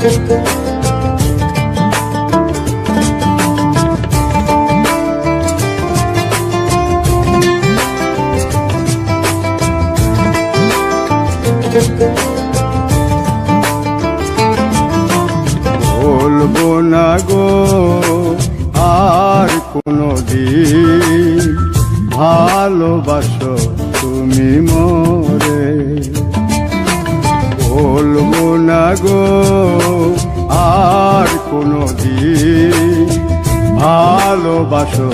বলবো না গো আর কোনদিন ভালোবাসো তুমি মোরে। বলবো না গো আর কোনদিন ভালোবাসো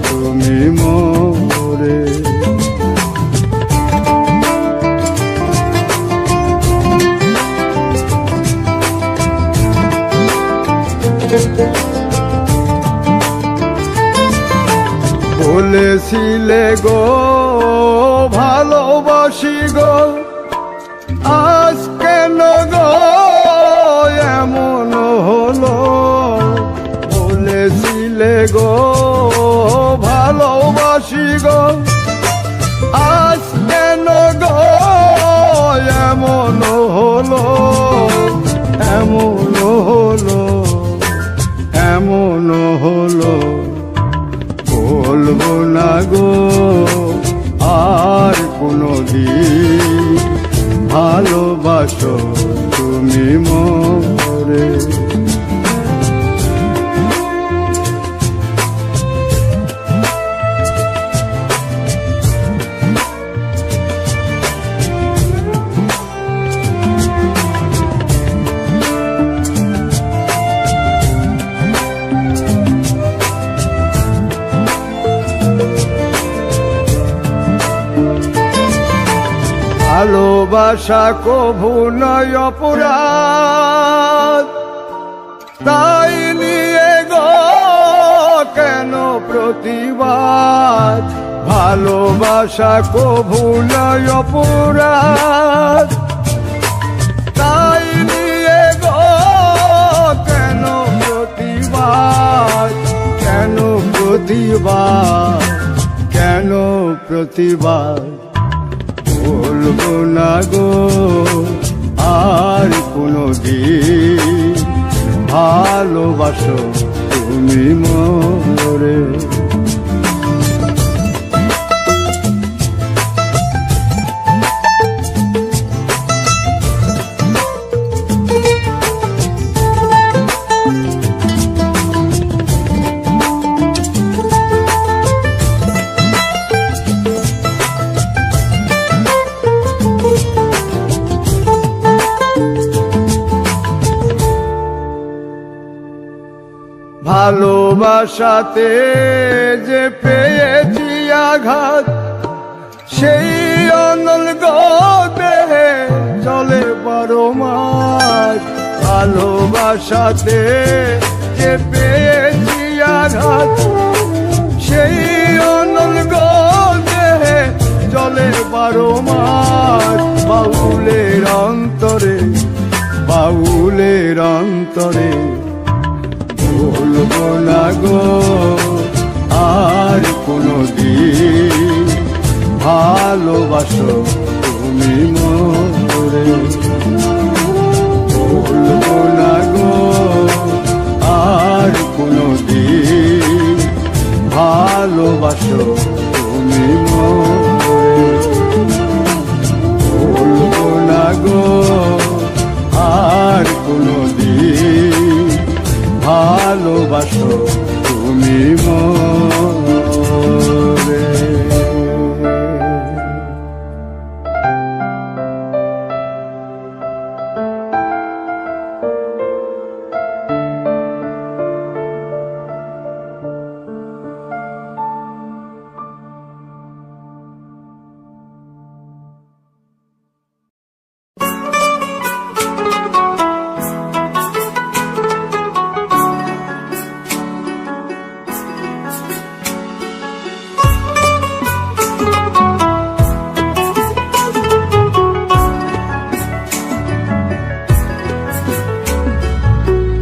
তুমি মোরে। বলেছিলে গো ভালোবাসি গো, আজ কেন গো এমন হলো? বলেছিলে গো ভালোবাসি গো, আজ কেন গো এমন হলো? এমন হলো, এমন হলো। বলবো না গো আর কোনদিন ভালোবাসো তুমি মোরে। ভালোবাসা কভু নয় অপরাধ, তাই নিয়ে গো কেন প্রতিবাদ? ভালোবাসা কভু নয় অপরাধ, তাই নিয়ে গো কেন প্রতিবাদ? কেন প্রতিবাদ? কেন প্রতিবাদ? বলবো না গো আর কোনদিন ভালোবাসো তুমি মোরে। ভালোবাসাতে যে পেয়েছি আঘাত, সেই অনল দেহে চলে 12 মাস। ভালোবাসাতে যে পেয়েছি আঘাত, সেই অনল দেহে চলে 12 মাস। বাউলের অন্তরে, বাউলের অন্তরে বলবো না গো আর কোনদিন ভালোবাসো তুমি মোরে। বলবো না গো আর কোনদিন ভালোবাসো তুমি মোরে। বলবো না গো আর কোনদিন ভালোবাসো তুমি মোরে।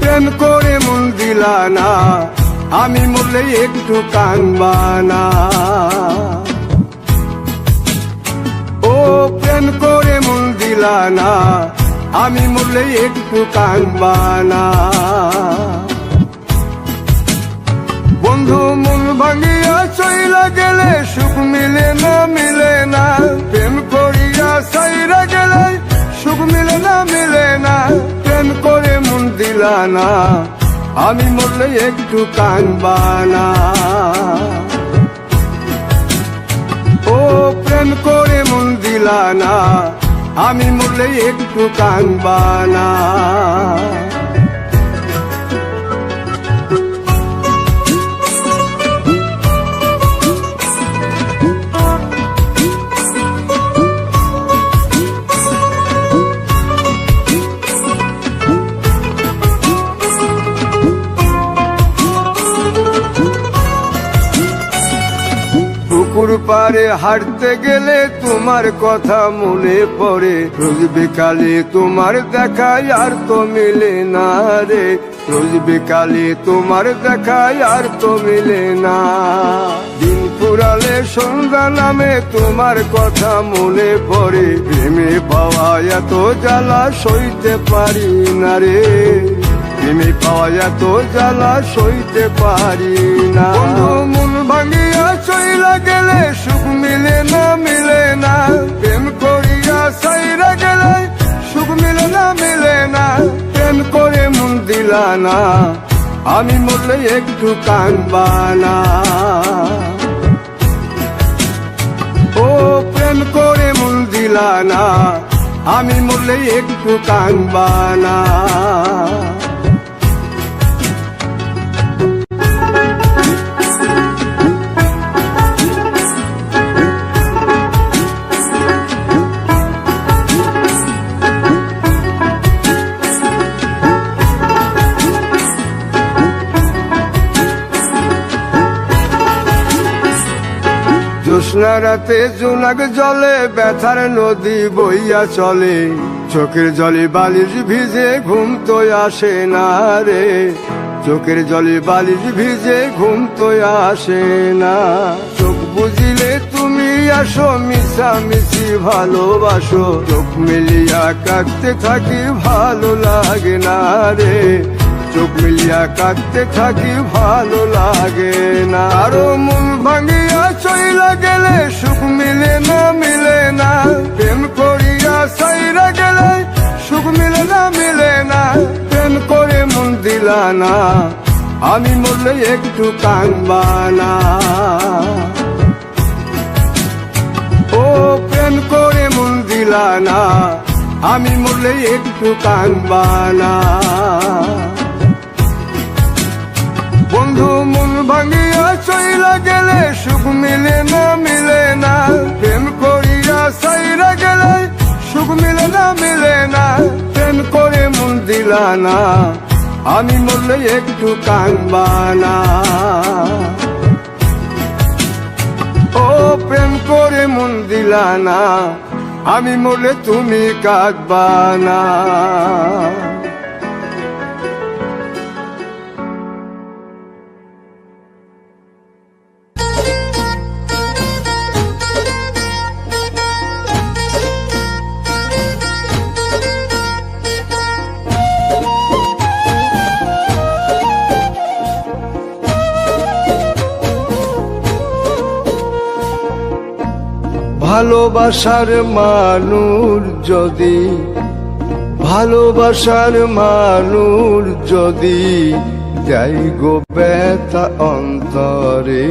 প্রেম করে মন দিলা না, আমি মরলে একটু কানবানা। ও প্রেম করে মন দিলা না, আমি মরলে একটু কাঁদবানা। বন্ধু মন ভাঙিয়া চইলা গেলে সুখ মিলে না, মিলে না। প্রেম করিয়া সাইরা গেলে সুখ মিলে না, মিলে না। প্রেম করে মন দিলা না, আমি মরলে একটু কাঁদবানা। ও প্রেম করে মন দিলা না, আমি মরলে একটু কাঁদবানা। পুকুর পাড়ে হাঁটতে গেলে তোমার কথা মনে পড়ে, রোজ বিকালে তোমার দেখায় আর তো মিলে না রে। রোজ বিকালে তোমার দেখায় আর তো মিলে না। দিন ফুরালে সন্ধ্যা নামে তোমার কথা মনে পড়ে, প্রেমে পাওয়া এত জ্বালা সইতে পারি না রে। প্রেমে পাওয়া এত জ্বালা সইতে পারি না। মন ভাঙিয়া চইলা গেলে সুখ মিলে না, মিলে না। প্রেম করিয়া সাইরা গেলে সুখ মিলে না, মিলে না। প্রেম করে মন দিলা না, আমি মরলে একটু কাঁদবানা। ও প্রেম করে মন দিলা না, আমি মরলে একটু কাঁদবানা। জ্যোৎস্না রাতে জোনাক জলে ব্যথার নদী বইয়া চলে, চোখের জলে বালিশ ভিজে ঘুম তো আসে না রে। চোখের জলে বালিশ ভিজে ঘুম তো আসে না। চোখ বুঝিলে তুমি আসো, মিশামিশি ভালোবাসো। চোখ মিলিয়া কাঁদতে থাকি ভালো লাগে না রে। চোখ মিলিয়া কাঁদতে থাকি ভালো লাগে না। আরো মন ভাঙিয়া চইলা গেলে সুখ মিলে না, মিলে না। প্রেম করিয়া সাইরা গেলে সুখ মিলে না, মিলে না। প্রেম করে মন দিলা না, আমি মরলে একটু কাঁদবানা। ও প্রেম করে মন দিলা না, আমি মরলে একটু কাঁদবানা। বন্ধু মন ভাঙিয়া চইলা গেলে সুখ মিলে না, মিলে না। প্রেম করিয়া সাইরা গেলে সুখ মিলে না, মিলে না। প্রেম করে মন দিলা না, আমি মরলে একটু কাঁদবানা। ও প্রেম করে মন দিলা না, আমি মরলে তুমি কাঁদবানা। ভালোবাসার মানুষ যদি, ভালোবাসার মানুষ যদি যাই গো ব্যথা অন্তরে,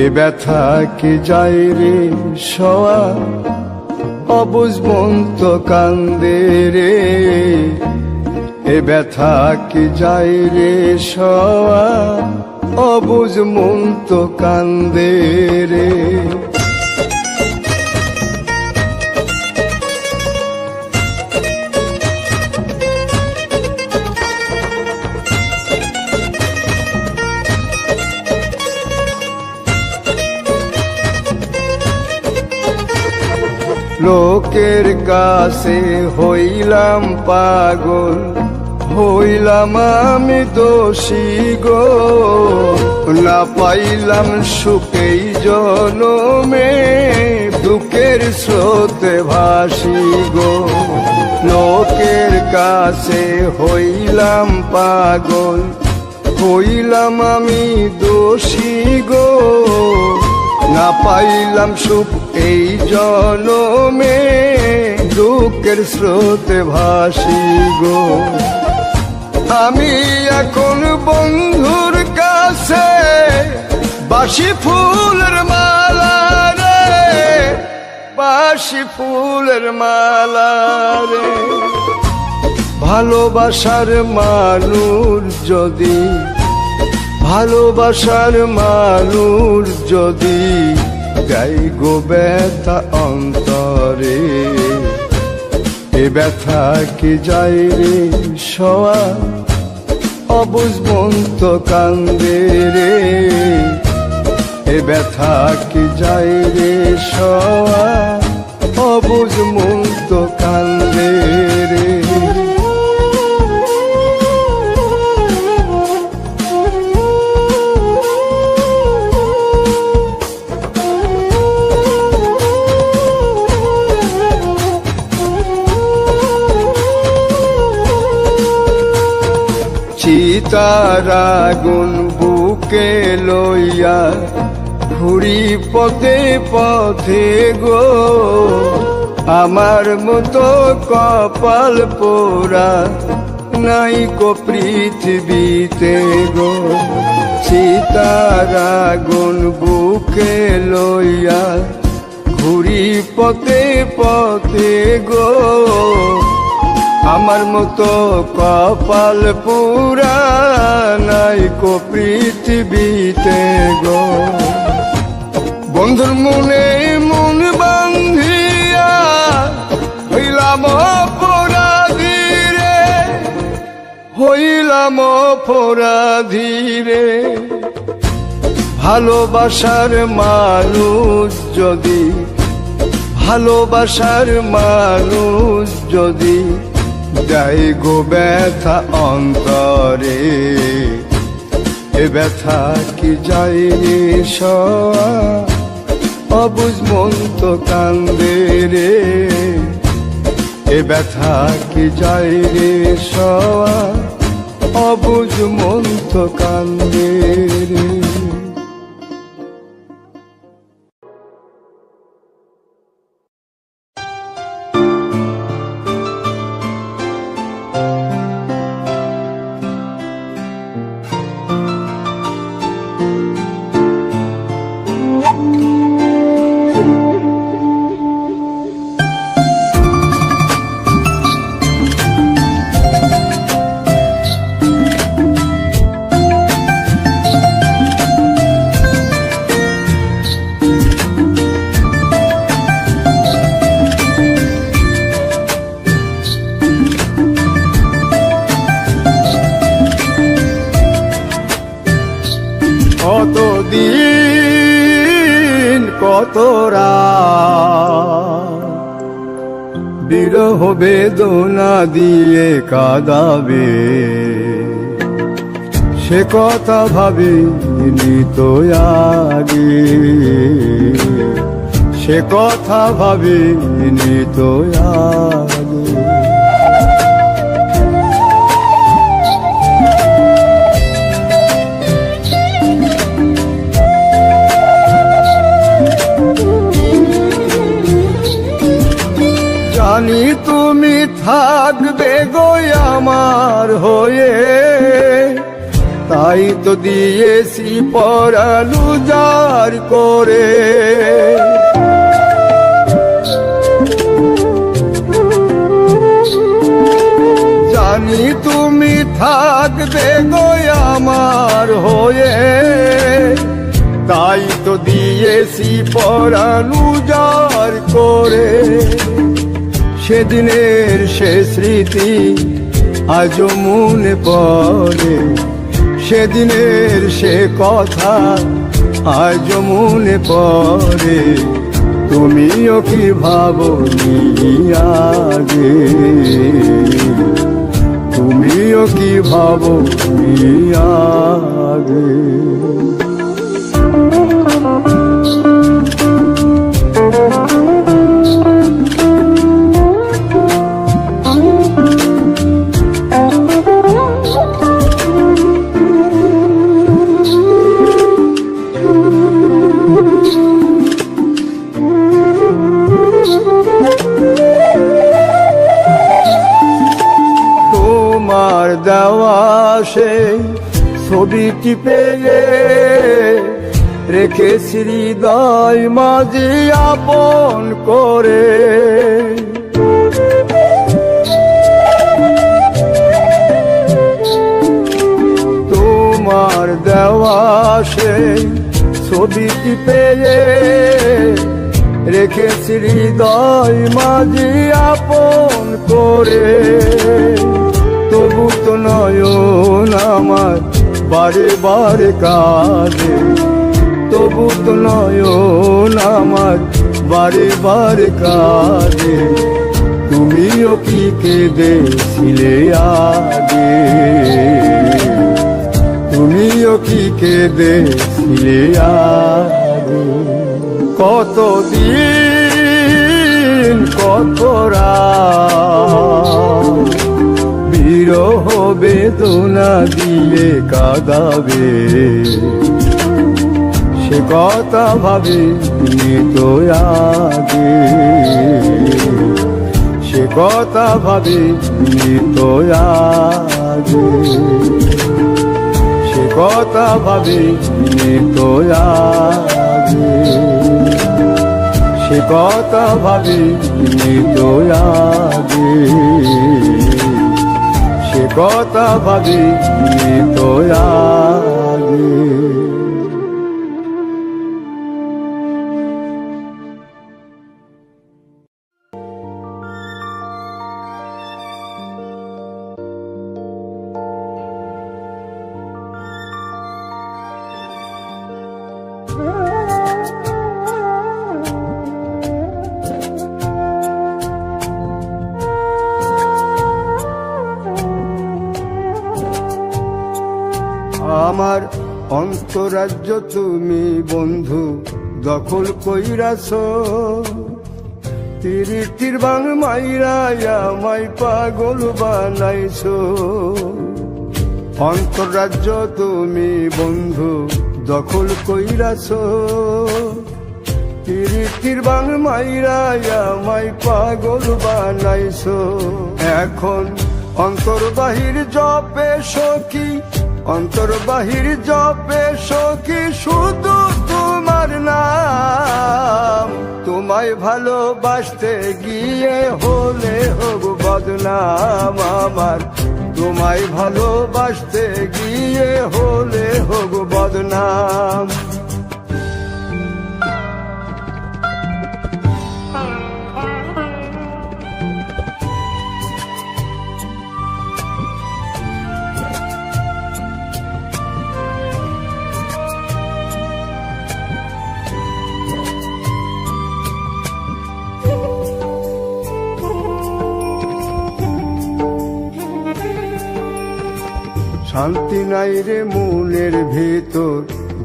এ ব্যথা কি যায় রে সওয়া, অবুঝ মন তো কান্দে রে। এ ব্যথা কি যায় রে সওয়া, অবুঝ মন তো কান্দে রে। লোকের কাছে হইলাম পাগল, হইলাম আমি দোষী গো। না পাইলাম সুখেই জনমে, দুঃখের স্রোতে ভাসি গো, লোকের কাছে হইলাম পাগল, হইলাম আমি দোষী গো, না পাইলাম সুখ এই জনমে, দুঃখের স্রোতে ভাসি গো। আমি এখন বন্ধুর কাছে বাসি ফুলের মালা রে, বাসি ফুলের মালা রে। ভালোবাসার মানুষ যদি, ভালোবাসার মানুষ যদি গাই গো ব্যথা অন্তরে, এ ব্যথা কি যায় রে সওয়া, অবুঝ মন তো কান্দে রে, এ ব্যথা কি যায় রে সওয়া, অবুঝ মন তো কান্দে রে। চিতার আগুন বুকে লইয়া ঘুরি পথে পথে গো, আমার মতো কপাল পোড়া নাই কো পৃথিবীতে গো। চিতার আগুন বুকে লইয়া ঘুরি পথে পথে গো, আমার মতো কপাল পুরা নাই কো পৃথিবীতে গো। বন্ধুর মনে মন বান্ধিয়া হইলাম অপরাধী রে, হইলাম অপরাধী রে। ভালোবাসার মানুষ যদি, ভালোবাসার মানুষ যদি যাই গো ব্যথা অন্তরে, এ ব্যথা কি যাই রে সওয়া, অবুঝ মন তো কান্দে রে, এ ব্যথা কি যাই রে সওয়া, অবুঝ মন তো কান্দে রে। কতদিন কত রাত বিরহ বেদনা দিয়ে কাঁদাবে, সে কথা ভাবিনি তো আগে, সে কথা ভাবিনি তো আগে। জানি তুমি থাকবে গো আমার হয়ে, তাই তো দিয়েছি পরাণ উজাড় করে। জানি তুমি থাকবে গো আমার হয়ে, তাই তো দিয়েছি পরাণ উজাড় করে। সেদিনের সে স্মৃতি আজও মনে পড়ে, সেদিনের সে কথা আজও মনে পড়ে। তুমিও কি ভাবনি আগে, তুমিও কি ভাবনি আগে। সেই ছবিটি পেয়ে রেখেছি হৃদয় মাঝে আপন করে। তোমার দেওয়া সেই ছবিটি পেয়ে রেখেছি হৃদয় মাঝে আপন করে। তবু তো নয়ন আমার বারে বারে কাঁদে, তবু তো নয়ন আমার বারে বারে কাঁদে। তুমিও কি কেঁদেছিলে আগে, তুমিও কি কেঁদেছিলে আগে। কতদিন কত রাত বিরহ বেদনা দিলে কাঁদাবে, সে কথা ভাবিনি তো আগে, সে কথা ভাবিনি তো আগে, সে কথা ভাবিনি তো আগে, সে কথা ভাবিনি তো আগে, সে কথা ভাবিনি তো আগে। আমার অন্তরাজ্য তুমি বন্ধু দখল কইরাছ, তিরিটির বাং মাইরা আমায় পাগল বানাইছ। অন্তরাজ্য তুমি বন্ধু দখল কইরাছ, তিরিটির বাং মাইরা আমায় পাগল বানাইছ। এখন অন্তর বাহির জপে সখী, অন্তর বাহির জপে সখী শুধু তোমার নাম। তোমায় ভালোবাসতে গিয়ে হলে হোক বদনাম আমার, তোমায় ভালোবাসতে গিয়ে হলে হোক বদনাম। শান্তি নাই রে মনের ভেতর,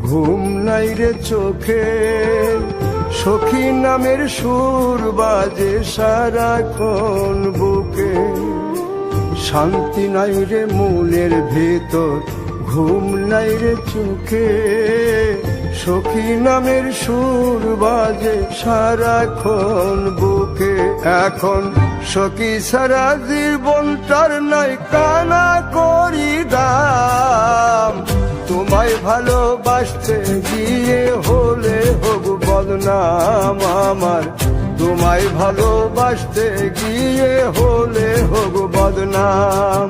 ঘুম নাই রে চোখে, সখী নামের সুর বাজে সারাক্ষণ বুকে। শান্তি নাই রে মনের ভেতর, ঘুম নাই রে চোখে, সখী নামের সুর বাজে সারাক্ষণ বুকে। এখন সখী সারা জীবনটার নাই কানা করি দাম। তোমায় ভালোবাসতে গিয়ে হলে হোক বদনাম আমার, তোমায় ভালোবাসতে গিয়ে হলে হোক বদনাম।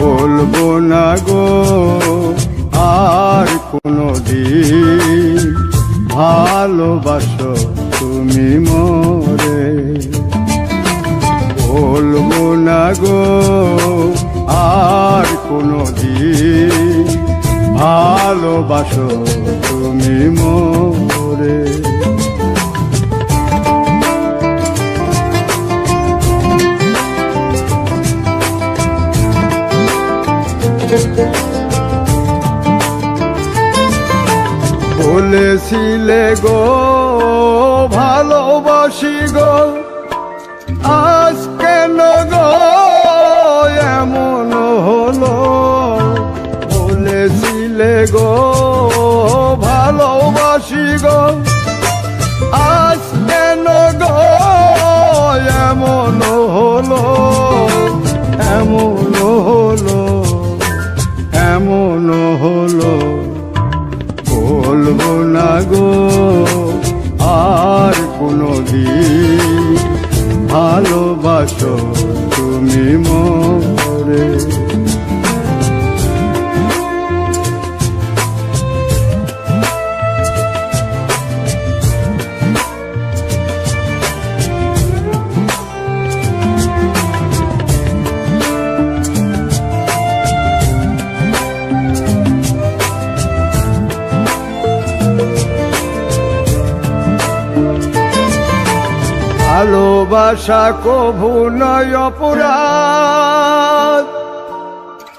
বলবো না গো আর কোনো দিন, ভালোবাসো তুমি মোরে। বলবো না গো আর কোনো দিন, ভালোবাসো তুমি মোরে। বলেছিলে গো ভালোবাসি গো, আজ কেন গো এমন হলো? বলেছিলে গো ভালোবাসি গো, আজ কেন গো এমন হলো? এমন হলো, এমন হলো। বলবো না গো আর কোনদিন ভালোবাসো তুমি মোরে। ভালোবাসা কভু নয় অপরাধ,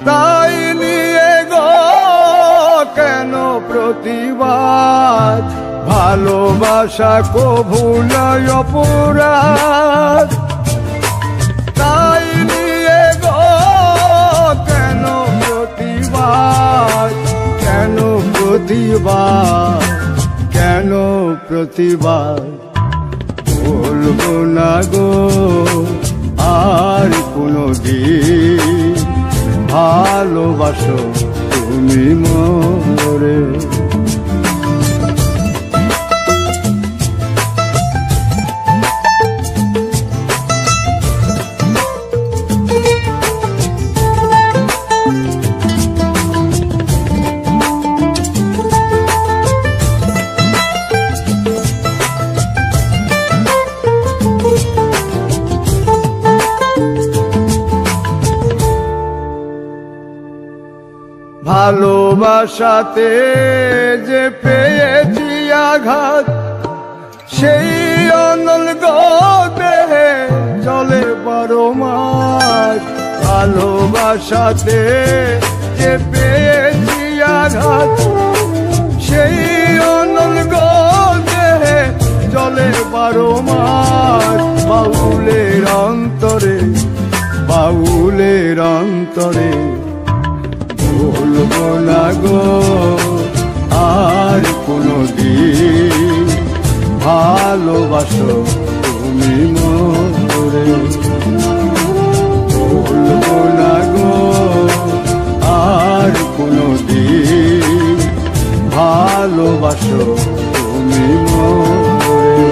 তাই নিয়ে গো কেন প্রতিবাদ? ভালোবাসা কভু নয় অপরাধ, তাই নিয়ে গো কেন প্রতিবাদ? কেন প্রতিবাদ? কেন প্রতিবাদ? বলবো না গো আর কোনদিন ভালোবাসো তুমি মোরে। ভালোবাসাতে যে পেয়েছি আঘাত, সেই অনল গো দেহে চলে 12 মাস। ভালোবাসাতে যে পেয়েছি আঘাত, সেই অনল গো দেহে চলে 12 মাস। বাউলের অন্তরে, বাউলের অন্তরে বলবো না গো আর কোনদিন ভালোবাসো তুমি মোরে। বলবো না গো আর কোনদিন ভালোবাসো তুমি মোরে।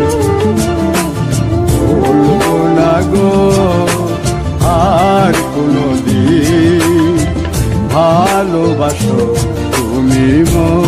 বলবো না গো আর কোনদিন ভালোবাসো তুমি মোরে।